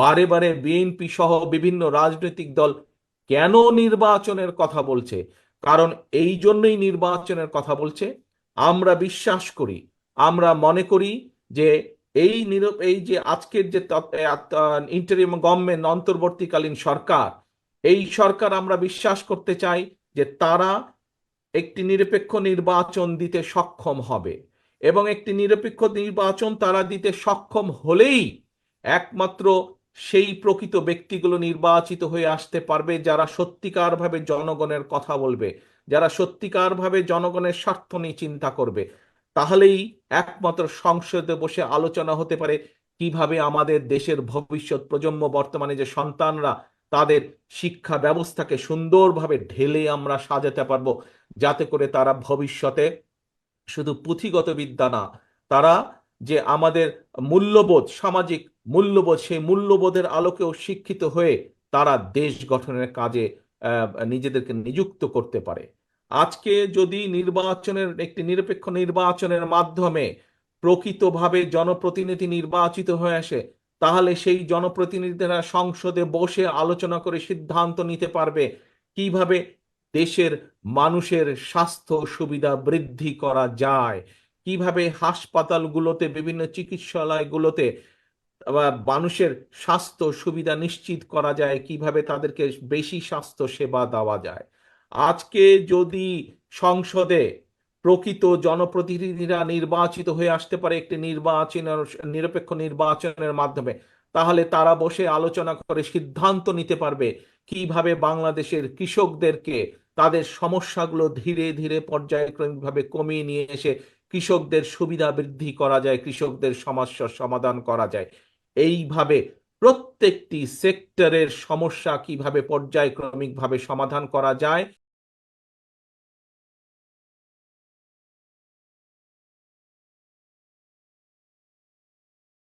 বারে বারে বিএনপি সহ বিভিন্ন রাজনৈতিক দল কেন নির্বাচনের কথা বলছে? কারণ এই জন্যই নির্বাচনের কথা বলছে, আমরা বিশ্বাস করি, আমরা মনে করি যে এই যে আজকের যে ইন্টারিম গভর্নমেন্ট, অন্তর্বর্তীকালীন সরকার, এই সরকার আমরা বিশ্বাস করতে চাই যে তারা একটি নিরপেক্ষ নির্বাচন দিতে সক্ষম হবে। এবং একটি নিরপেক্ষ নির্বাচন তারা দিতে সক্ষম হলেই একমাত্র সেই প্রকৃত ব্যক্তিগুলো নির্বাচিত হয়ে আসতে পারবে যারা সত্যিকারভাবে জনগণের কথা বলবে, যারা সত্যিকারভাবে জনগণের স্বার্থ নিয়ে চিন্তা করবে। তাহলেই একমাত্র সংসদে বসে আলোচনা হতে পারে কিভাবে আমাদের দেশের ভবিষ্যৎ প্রজন্ম, বর্তমানে যে সন্তানরা, তাদের শিক্ষা ব্যবস্থাকে সুন্দরভাবে ঢেলে আমরা সাজাতে পারবো, যাতে করে তারা ভবিষ্যতে শুধু পুঁথিগত বিদ্যা না, তারা যে আমাদের মূল্যবোধ, সামাজিক মূল্যবোধ, সেই মূল্যবোধের আলোকেও শিক্ষিত হয়ে তারা দেশ গঠনের কাজে নিজেদেরকে নিযুক্ত করতে পারে। আজকে যদি নির্বাচনের, একটি নিরপেক্ষ নির্বাচনের মাধ্যমে প্রকৃতভাবে জনপ্রতিনিধি নির্বাচিত হয়ে আসে, তাহলে সেই জনপ্রতিনিধিরা সংসদে বসে আলোচনা করে সিদ্ধান্ত নিতে পারবে কিভাবে দেশের মানুষের স্বাস্থ্য সুবিধা বৃদ্ধি করা যায়, কিভাবে হাসপাতালগুলোতে, বিভিন্ন চিকিৎসালয়গুলোতে মানুষের স্বাস্থ্য সুবিধা নিশ্চিত করা যায়, কিভাবে তাদেরকে বেশি স্বাস্থ্য সেবা দেওয়া যায়। আজকে যদি সংসদে প্রকৃত জনপ্রতিনিধিরা নির্বাচিত হয়ে আসতে পারে একটি নিরপেক্ষ নির্বাচনের মাধ্যমে, তাহলে তারা বসে আলোচনা করে সিদ্ধান্ত নিতে পারবে কিভাবে বাংলাদেশের কৃষকদেরকে তাদের সমস্যাগুলো ধীরে ধীরে পর্যায়ক্রমিকভাবে কমিয়ে নিয়ে এসে কৃষকদের সুবিধা বৃদ্ধি করা যায়, কৃষকদের সমস্যার সমাধান করা যায়। এইভাবে প্রত্যেকটি সেক্টরের সমস্যা কিভাবে পর্যায়ক্রমিকভাবে সমাধান করা যায়